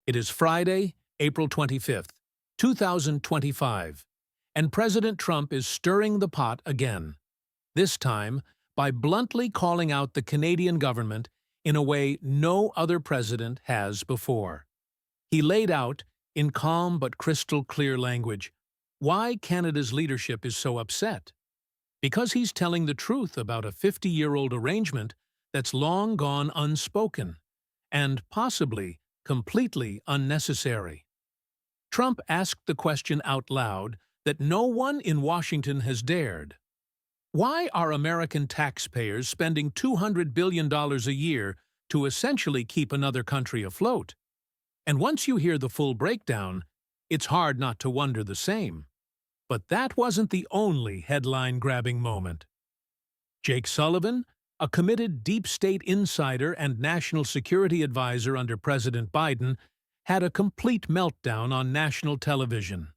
It is Friday, April 25th, 2025, and President Trump is stirring the pot again, this time by bluntly calling out the Canadian government in a way no other president has before. He laid out, in calm but crystal clear language, why Canada's leadership is so upset. Because he's telling the truth about a 50-year-old arrangement that's long gone unspoken, and possibly completely unnecessary. Trump asked the question out loud that no one in Washington has dared. Why are American taxpayers spending $200 billion a year to essentially keep another country afloat? And once you hear the full breakdown, it's hard not to wonder the same. But that wasn't the only headline-grabbing moment. Jake Sullivan, a committed deep state insider and national security advisor under President Biden, had a complete meltdown on national television.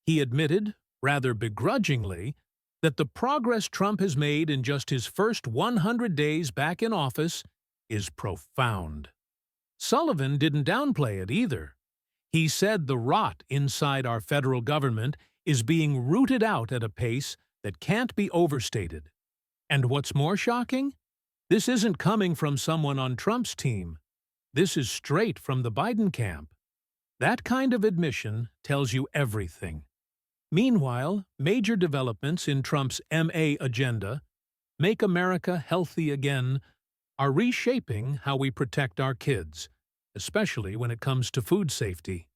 He admitted, rather begrudgingly, that the progress Trump has made in just his first 100 days back in office is profound. Sullivan didn't downplay it either. He said the rot inside our federal government is being rooted out at a pace that can't be overstated. And what's more shocking? This isn't coming from someone on Trump's team. This is straight from the Biden camp. That kind of admission tells you everything. Meanwhile, major developments in Trump's MA agenda, Make America Healthy Again, are reshaping how we protect our kids, especially when it comes to food safety.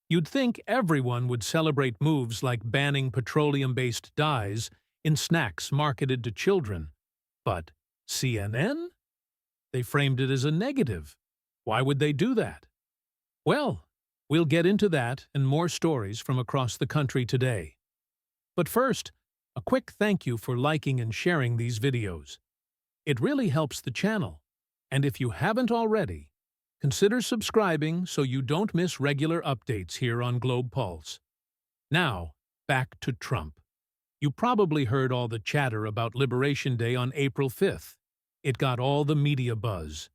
You'd think everyone would celebrate moves like banning petroleum-based dyes in snacks marketed to children. But CNN? They framed it as a negative. Why would they do that? Well, we'll get into that and more stories from across the country today. But first, a quick thank you for liking and sharing these videos. It really helps the channel. And if you haven't already, consider subscribing so you don't miss regular updates here on Globe Pulse. Now, back to Trump. You probably heard all the chatter about Liberation Day on April 5th. It got all the media buzz.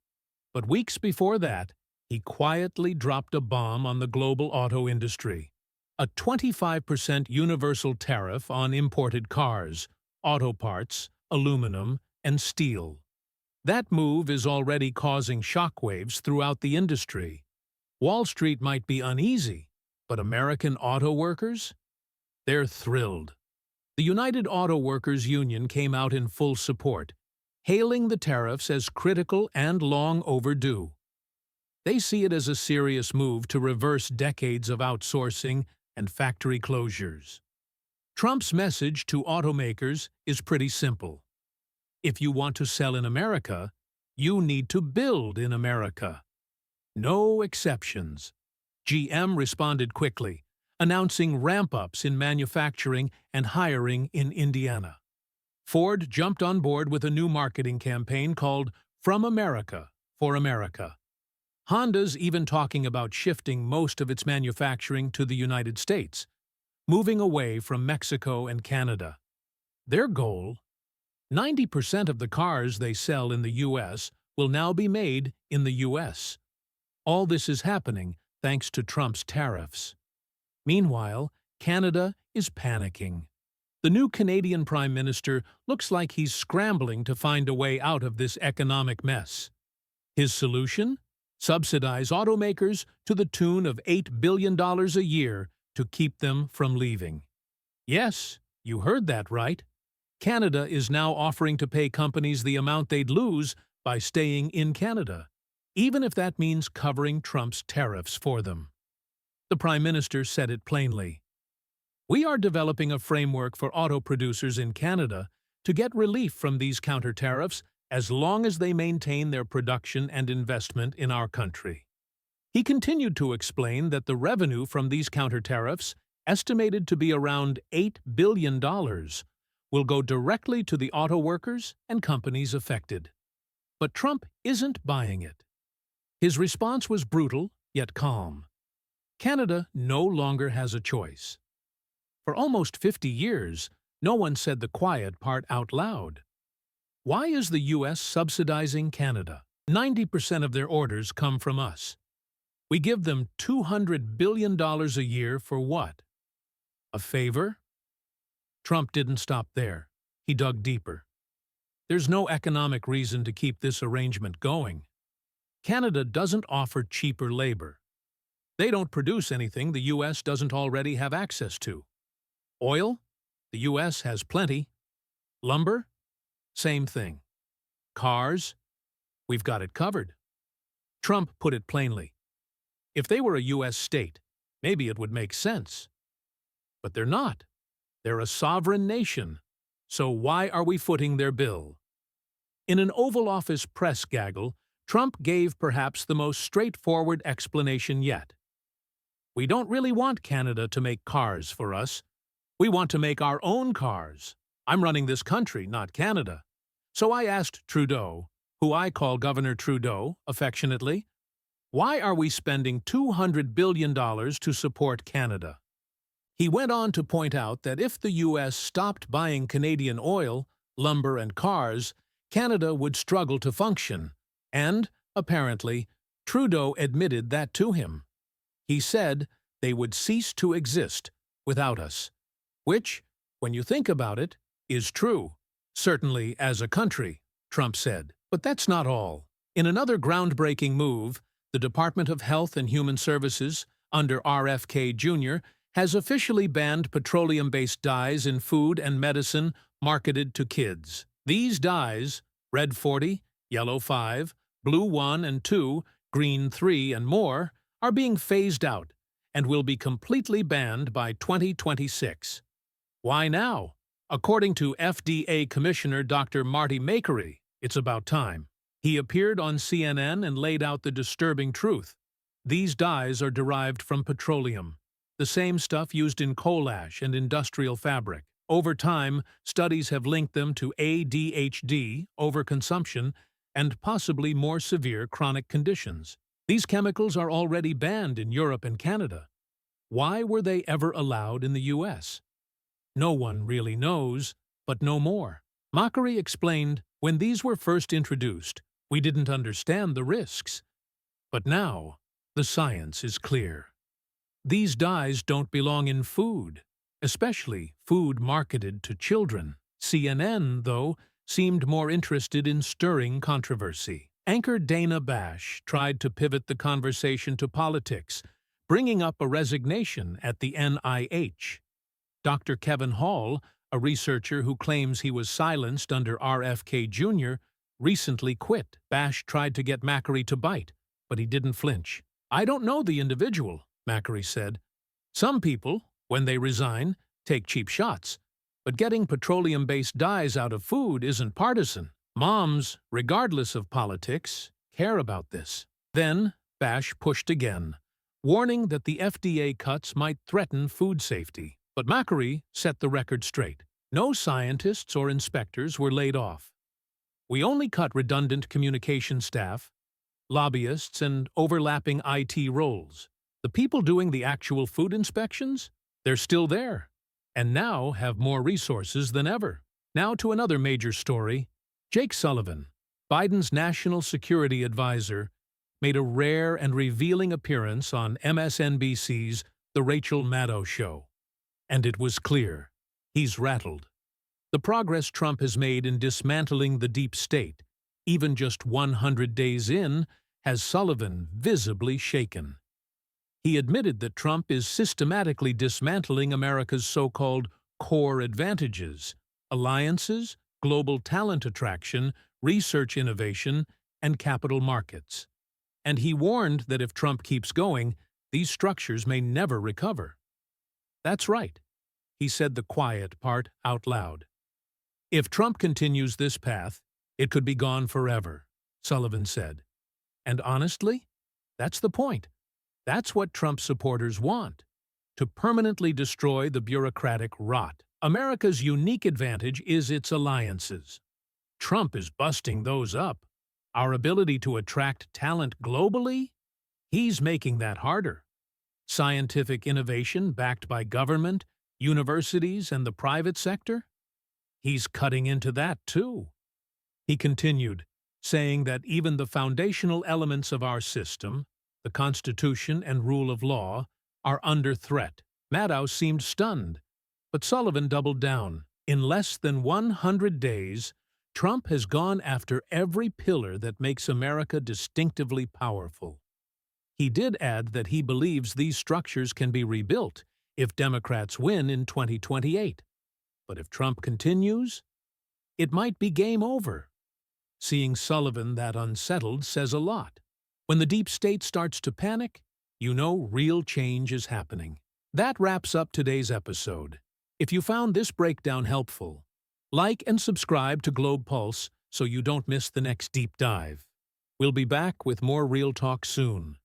But weeks before that, he quietly dropped a bomb on the global auto industry. A 25% universal tariff on imported cars, auto parts, aluminum, and steel. That move is already causing shockwaves throughout the industry. Wall Street might be uneasy, but American auto workers? They're thrilled. The United Auto Workers Union came out in full support, hailing the tariffs as critical and long overdue. They see it as a serious move to reverse decades of outsourcing and factory closures. Trump's message to automakers is pretty simple. If you want to sell in America, you need to build in America. No exceptions. GM responded quickly, announcing ramp-ups in manufacturing and hiring in Indiana. Ford jumped on board with a new marketing campaign called From America for America. Honda's even talking about shifting most of its manufacturing to the United States, moving away from Mexico and Canada. Their goal? 90% of the cars they sell in the U.S. will now be made in the U.S. All this is happening thanks to Trump's tariffs. Meanwhile, Canada is panicking. The new Canadian Prime Minister looks like he's scrambling to find a way out of this economic mess. His solution? Subsidize automakers to the tune of $8 billion a year to keep them from leaving. Yes, you heard that right. Canada is now offering to pay companies the amount they'd lose by staying in Canada, even if that means covering Trump's tariffs for them. The Prime Minister said it plainly. We are developing a framework for auto producers in Canada to get relief from these counter tariffs as long as they maintain their production and investment in our country. He continued to explain that the revenue from these counter tariffs, estimated to be around $8 billion, will go directly to the auto workers and companies affected. But Trump isn't buying it. His response was brutal, yet calm. Canada no longer has a choice. For almost 50 years, no one said the quiet part out loud. Why is the U.S. subsidizing Canada? 90% of their orders come from us. We give them $200 billion a year for what? A favor? Trump didn't stop there. He dug deeper. There's no economic reason to keep this arrangement going. Canada doesn't offer cheaper labor. They don't produce anything the U.S. doesn't already have access to. Oil? The U.S. has plenty. Lumber? Same thing. Cars? We've got it covered. Trump put it plainly. If they were a U.S. state, maybe it would make sense. But they're not. They're a sovereign nation. So why are we footing their bill? In an Oval Office press gaggle, Trump gave perhaps the most straightforward explanation yet. We don't really want Canada to make cars for us. We want to make our own cars. I'm running this country, not Canada. So I asked Trudeau, who I call Governor Trudeau affectionately, why are we spending $200 billion to support Canada? He went on to point out that if the U.S. stopped buying Canadian oil, lumber, and cars, Canada would struggle to function. And, apparently, Trudeau admitted that to him. He said they would cease to exist without us, which, when you think about it, is true. Certainly as a country, Trump said. But that's not all. In another groundbreaking move, the Department of Health and Human Services, under RFK Jr., has officially banned petroleum-based dyes in food and medicine marketed to kids. These dyes, red 40, yellow 5, blue 1 and 2, green 3, and more, are being phased out and will be completely banned by 2026. Why now? According to FDA Commissioner Dr. Marty Makary, it's about time. He appeared on CNN and laid out the disturbing truth. These dyes are derived from petroleum, the same stuff used in coal ash and industrial fabric. Over time, studies have linked them to ADHD, overconsumption, and possibly more severe chronic conditions. These chemicals are already banned in Europe and Canada. Why were they ever allowed in the U.S.? No one really knows, but no more. Makary explained, when these were first introduced, we didn't understand the risks. But now, the science is clear. These dyes don't belong in food, especially food marketed to children. CNN, though, seemed more interested in stirring controversy. Anchor Dana Bash tried to pivot the conversation to politics, bringing up a resignation at the NIH. Dr. Kevin Hall, a researcher who claims he was silenced under RFK Jr., recently quit. Bash tried to get Makary to bite, but he didn't flinch. I don't know the individual, Makary said. Some people, when they resign, take cheap shots. But getting petroleum-based dyes out of food isn't partisan. Moms, regardless of politics, care about this. Then, Bash pushed again, warning that the FDA cuts might threaten food safety. But Makary set the record straight. No scientists or inspectors were laid off. We only cut redundant communication staff, lobbyists, and overlapping IT roles. The people doing the actual food inspections? They're still there, and now have more resources than ever. Now to another major story. Jake Sullivan, Biden's national security advisor, made a rare and revealing appearance on MSNBC's The Rachel Maddow Show. And it was clear. He's rattled. The progress Trump has made in dismantling the deep state, even just 100 days in, has Sullivan visibly shaken. He admitted that Trump is systematically dismantling America's so-called core advantages, alliances, global talent attraction, research innovation, and capital markets. And he warned that if Trump keeps going, these structures may never recover. That's right. He said the quiet part out loud. If Trump continues this path, it could be gone forever, Sullivan said. And honestly, that's the point. That's what Trump supporters want, to permanently destroy the bureaucratic rot. America's unique advantage is its alliances. Trump is busting those up. Our ability to attract talent globally? He's making that harder. Scientific innovation backed by government, universities, and the private sector? He's cutting into that too. He continued, saying that even the foundational elements of our system, The Constitution and rule of law are under threat. Maddow seemed stunned, but Sullivan doubled down. In less than 100 days, Trump has gone after every pillar that makes America distinctively powerful. He did add that he believes these structures can be rebuilt if Democrats win in 2028. But if Trump continues, it might be game over. Seeing Sullivan that unsettled says a lot. When the deep state starts to panic, you know real change is happening. That wraps up today's episode. If you found this breakdown helpful, like and subscribe to Globe Pulse so you don't miss the next deep dive. We'll be back with more Real Talk soon.